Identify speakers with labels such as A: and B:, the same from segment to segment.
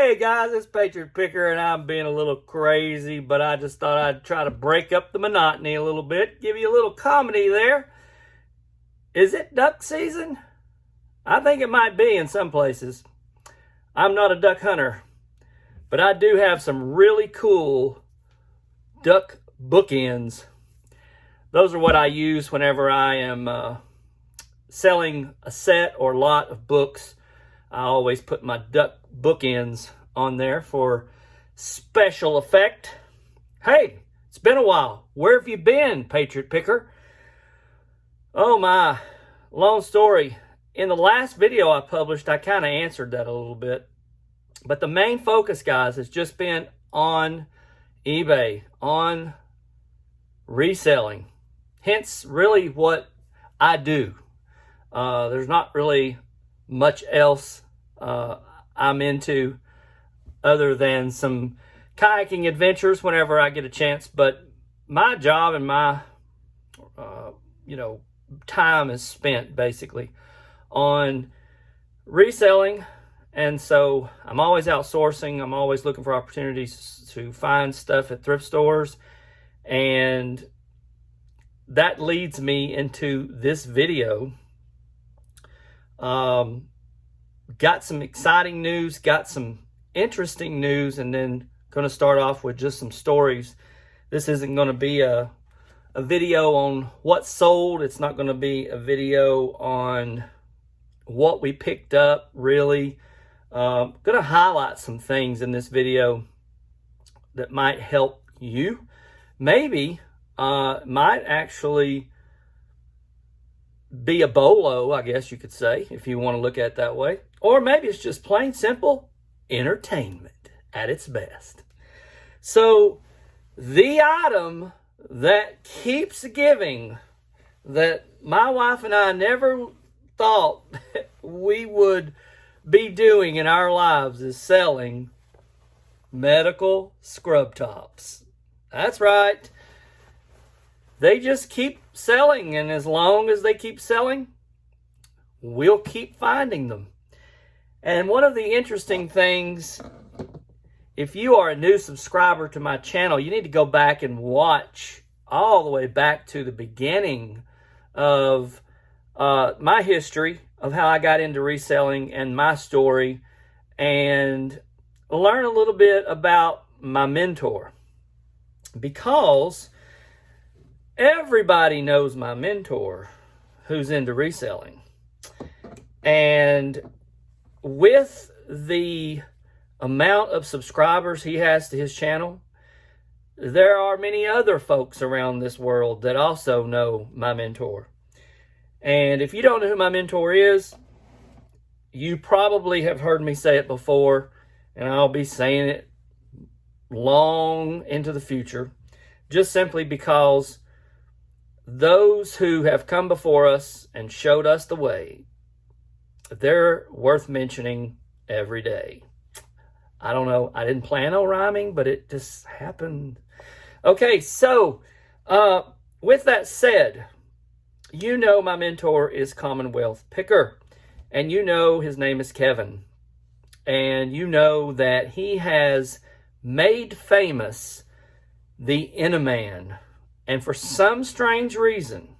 A: Hey guys, it's Patriot Picker, and I'm being a little crazy, but I just thought I'd try to break up the monotony a little bit, give you a little comedy there. Is it duck season? I think it might be in some places. I'm not a duck hunter, but I do have some really cool duck bookends. Those are what I use whenever I am selling a set or lot of books. I always put my duck bookends on there for special effect. Hey, it's been a while. Where have you been, Patriot Picker? Oh my, long story. In the last video I published, I kind of answered that a little bit. But the main focus, guys, has just been on eBay, on reselling. Hence, really what I do. There's not really much else I'm into other than some kayaking adventures whenever I get a chance. But my job and my time is spent basically on reselling, and so I'm always outsourcing. I'm always looking for opportunities to find stuff at thrift stores, and that leads me into this video. Got some exciting news, got some interesting news, and then going to start off with just some stories. This isn't going to be a video on what sold. It's not going to be a video on what we picked up, really. Going to highlight some things in this video that might help you. Maybe might actually be a bolo, I guess you could say, if you want to look at it that way. Or maybe it's just plain simple entertainment at its best. So the item that keeps giving, that my wife and I never thought we would be doing in our lives, is selling medical scrub tops. That's right. They just keep selling, and as long as they keep selling, we'll keep finding them. And one of the interesting things, if you are a new subscriber to my channel, you need to go back and watch all the way back to the beginning of my history of how I got into reselling and my story, and learn a little bit about my mentor, because everybody knows my mentor who's into reselling. And with the amount of subscribers he has to his channel, there are many other folks around this world that also know my mentor. And if you don't know who my mentor is, you probably have heard me say it before, and I'll be saying it long into the future, just simply because those who have come before us and showed us the way, they're worth mentioning every day. I don't know. I didn't plan on rhyming, but it just happened. Okay, so with that said, you know my mentor is Commonwealth Picker, and you know his name is Kevin, and you know that he has made famous the Inaman. And for some strange reason,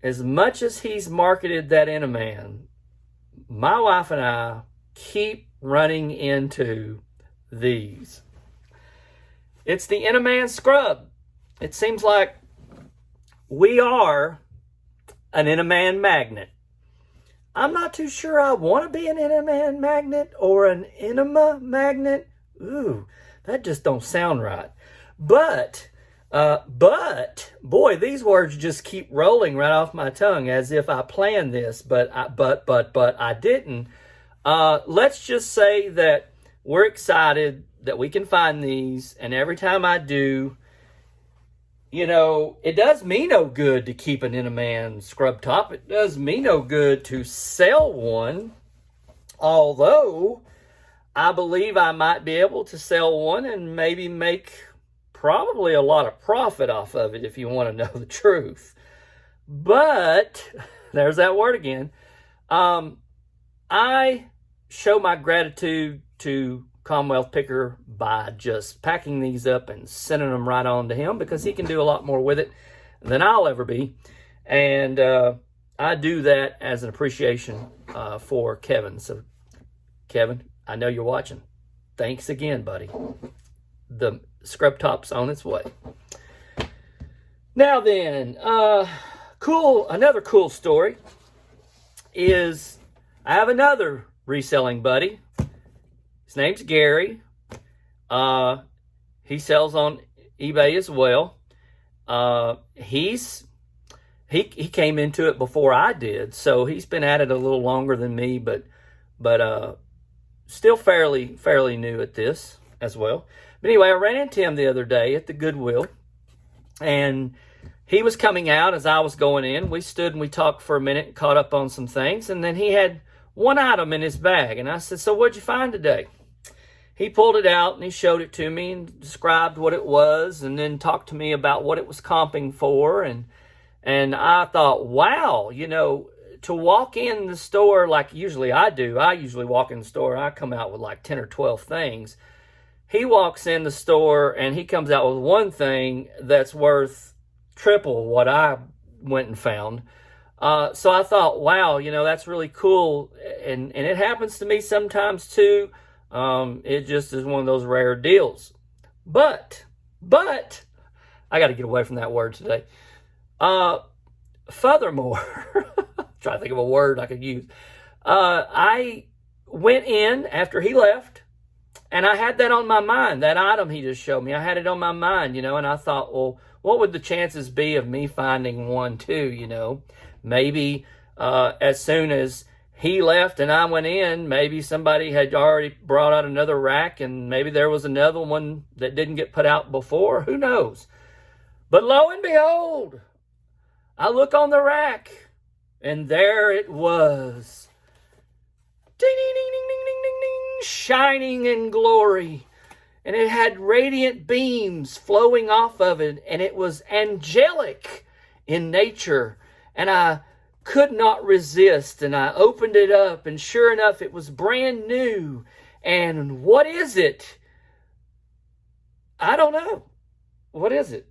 A: as much as he's marketed that Inaman, my wife and I keep running into these. It's the Inaman scrub. It seems like we are an Inaman magnet. I'm not too sure I want to be an Inaman magnet or an enema magnet. Ooh, that just don't sound right. But boy, these words just keep rolling right off my tongue as if I planned this, but I didn't. Let's just say that we're excited that we can find these, and every time I do, it does me no good to keep an Inaman scrub top. It does me no good to sell one, although I believe I might be able to sell one and maybe make probably a lot of profit off of it, if you want to know the truth. But there's that word again. I show my gratitude to Commonwealth Picker by just packing these up and sending them right on to him, because he can do a lot more with it than I'll ever be. And I do that as an appreciation for Kevin. So, Kevin, I know you're watching. Thanks again, buddy. The scrub top's on its way. Now then, another cool story is I have another reselling buddy. His name's Gary. He sells on eBay as well. He came into it before I did, so he's been at it a little longer than me, but still fairly new at this as well. But anyway, I ran into him the other day at the Goodwill, and he was coming out as I was going in. We stood and we talked for a minute and caught up on some things, and then he had one item in his bag, and I said, "So what'd you find today?" He pulled it out and he showed it to me and described what it was, and then talked to me about what it was comping for, and I thought, wow, to walk in the store like usually I do. I usually walk in the store, I come out with like 10 or 12 things. He walks in the store and he comes out with one thing that's worth triple what I went and found. So I thought, wow, that's really cool. And it happens to me sometimes too. It just is one of those rare deals. But, I got to get away from that word today. Furthermore, try to think of a word I could use. I went in after he left, and I had that on my mind. That item he just showed me, I had it on my mind, and I thought, well, what would the chances be of me finding one too, Maybe as soon as he left and I went in, maybe somebody had already brought out another rack, and maybe there was another one that didn't get put out before. Who knows? But lo and behold, I look on the rack, and there it was. Ding, ding, ding, ding, ding, ding, ding, ding, shining in glory. And it had radiant beams flowing off of it, and it was angelic in nature. And I could not resist, and I opened it up, and sure enough, it was brand new. And what is it? I don't know. What is it?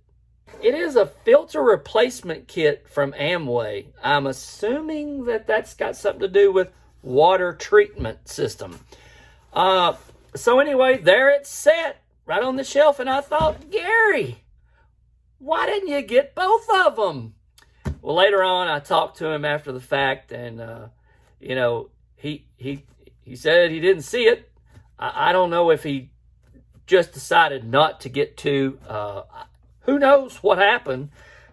A: It is a filter replacement kit from Amway. I'm assuming that's got something to do with water treatment system. So anyway, there it's set right on the shelf, and I thought, Gary, why didn't you get both of them? Well, later on, I talked to him after the fact, and he said he didn't see it. I don't know if he just decided not to get two. Who knows what happened?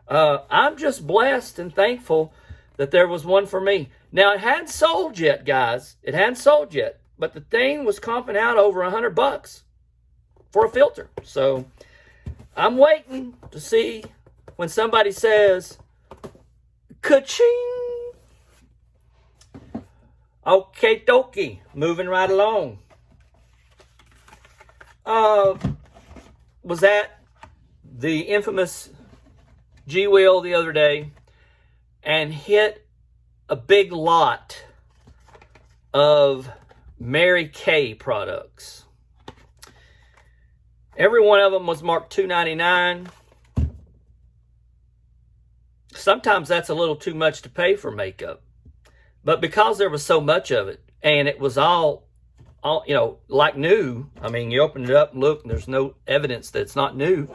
A: I'm just blessed and thankful that there was one for me. Now, it hadn't sold yet, guys. It hadn't sold yet. But the thing was comping out over $100 for a filter. So I'm waiting to see when somebody says, ka-ching. Okay, dokie. Moving right along. Was at the infamous G-Wheel the other day and hit a big lot of Mary Kay products. Every one of them was marked $2.99. Sometimes that's a little too much to pay for makeup. But because there was so much of it, and it was all like new. I mean, you open it up and look, and there's no evidence that it's not new.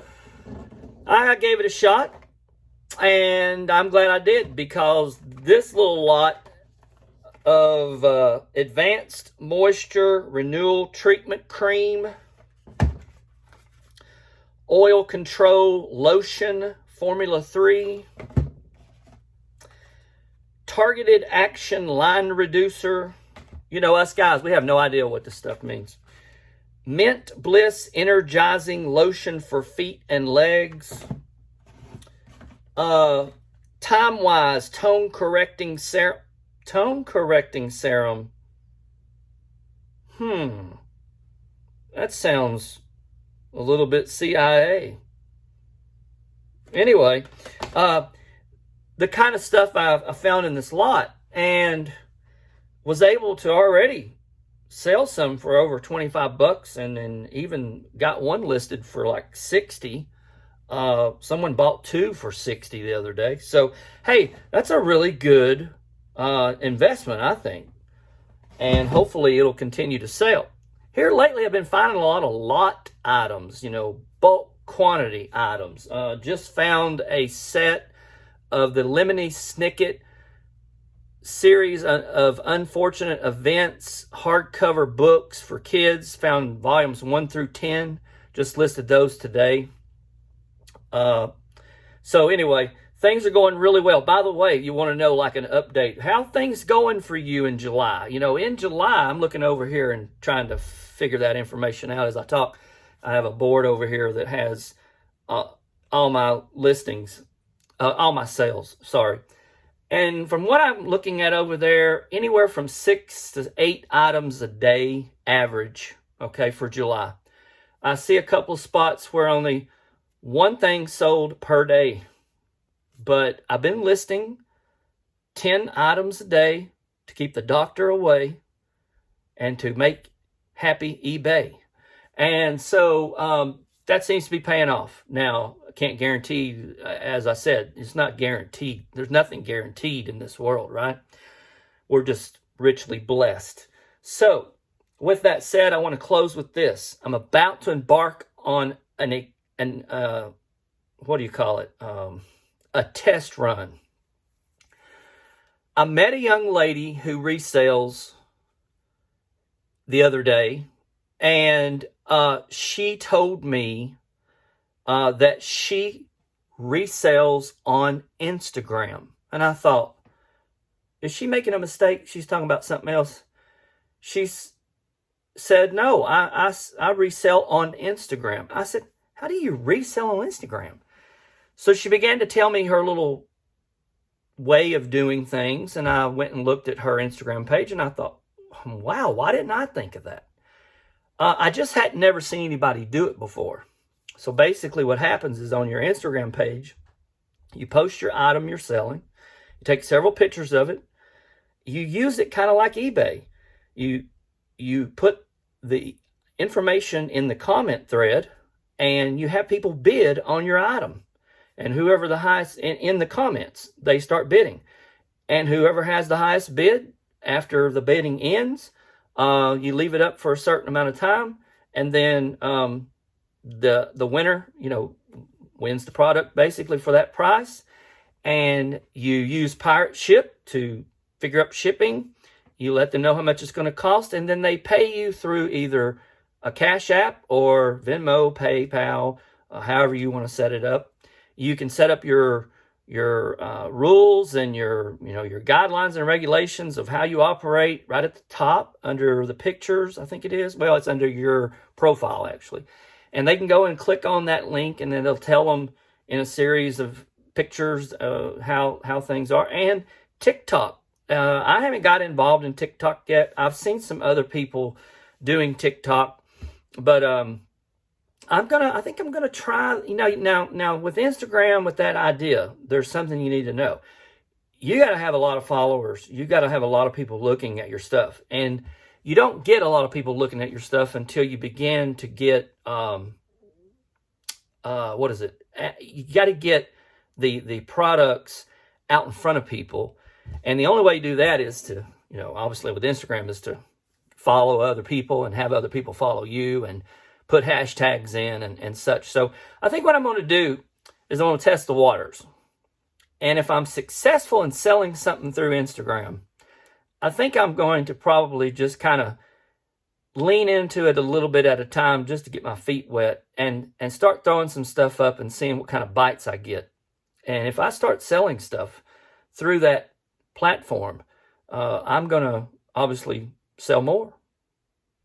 A: I gave it a shot, and I'm glad I did, because this little lot of Advanced Moisture Renewal Treatment Cream, Oil Control Lotion Formula 3, Targeted Action Line Reducer. Us guys, we have no idea what this stuff means. Mint Bliss Energizing Lotion for Feet and Legs. Time-Wise Tone Correcting Serum. That sounds a little bit CIA. Anyway, the kind of stuff I found in this lot, and was able to already sell some for over 25 bucks, and then even got one listed for like 60. Someone bought 2 for 60 the other day. So, hey, that's a really good investment, I think. And hopefully it'll continue to sell. Here lately, I've been finding a lot of lot items, bulk quantity items. Just found a set of the Lemony Snicket series of unfortunate events hardcover books for kids. Found volumes 1 through 10. Just listed those today. So anyway, things are going really well. By the way, you want to know like an update. How things going for you in July? In July, I'm looking over here and trying to figure that information out as I talk. I have a board over here that has all my listings, all my sales, sorry. And from what I'm looking at over there, anywhere from 6 to 8 items a day average, okay, for July. I see a couple of spots where only one thing sold per day. But I've been listing 10 items a day to keep the doctor away and to make happy eBay. And so that seems to be paying off. Now, I can't guarantee, as I said, it's not guaranteed. There's nothing guaranteed in this world, right? We're just richly blessed. So, with that said, I want to close with this. I'm about to embark on what do you call it? A test run. I met a young lady who resells the other day, and she told me that she resells on Instagram. And I thought, is she making a mistake? She's talking about something else. She said, no, I resell on Instagram. I said, how do you resell on Instagram? So she began to tell me her little way of doing things, and I went and looked at her Instagram page, and I thought, wow, why didn't I think of that? I just had never seen anybody do it before. So basically what happens is on your Instagram page, you post your item you're selling, you take several pictures of it, you use it kind of like eBay. You put the information in the comment thread, and you have people bid on your item. And whoever the highest, in the comments, they start bidding. And whoever has the highest bid, after the bidding ends, you leave it up for a certain amount of time. And then the winner, wins the product basically for that price. And you use Pirate Ship to figure up shipping. You let them know how much it's going to cost. And then they pay you through either a Cash App or Venmo, PayPal, however you want to set it up. You can set up your rules and your guidelines and regulations of how you operate right at the top under the pictures, I think it is. Well, it's under your profile, actually. And they can go and click on that link, and then they'll tell them in a series of pictures how things are. And TikTok. I haven't got involved in TikTok yet. I've seen some other people doing TikTok, but I think I'm gonna try. Now with Instagram, with that idea, there's something you need to know. You got to have a lot of followers. You got to have a lot of people looking at your stuff, and you don't get a lot of people looking at your stuff until you begin to get what is it? You got to get the products out in front of people, and the only way you do that is to, obviously with Instagram, is to follow other people and have other people follow you and put hashtags in and such. So I think what I'm going to do is I'm going to test the waters. And if I'm successful in selling something through Instagram, I think I'm going to probably just kind of lean into it a little bit at a time just to get my feet wet and start throwing some stuff up and seeing what kind of bites I get. And if I start selling stuff through that platform, I'm going to obviously sell more.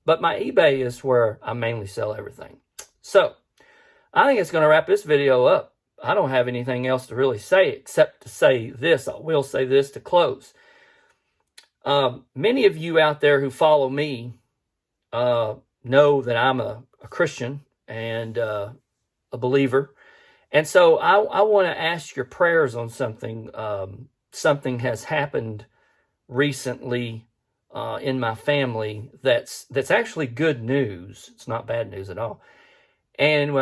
A: But my eBay is where I mainly sell everything. So, I think it's going to wrap this video up. I don't have anything else to really say except to say this. I will say this to close. Many of you out there who follow me know that I'm a Christian and a believer. And so I want to ask your prayers on something. Something has happened recently in my family that's actually good news. It's not bad news at all. And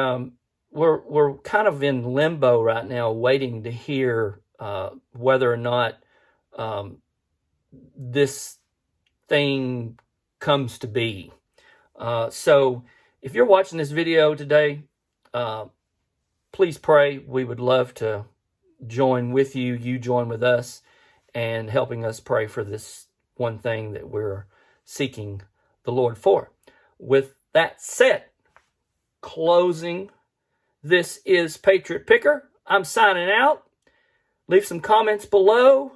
A: we're kind of in limbo right now, waiting to hear whether or not this thing comes to be. So if you're watching this video today, please pray. We would love to join with you. You join with us and helping us pray for this one thing that we're seeking the Lord for. With that said, closing, this is Patriot Picker. I'm signing out. Leave some comments below.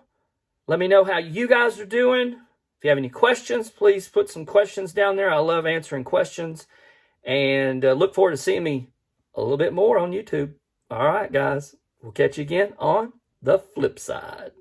A: Let me know how you guys are doing. If you have any questions, please put some questions down there. I love answering questions. And look forward to seeing me a little bit more on YouTube. All right, guys. We'll catch you again on the flip side.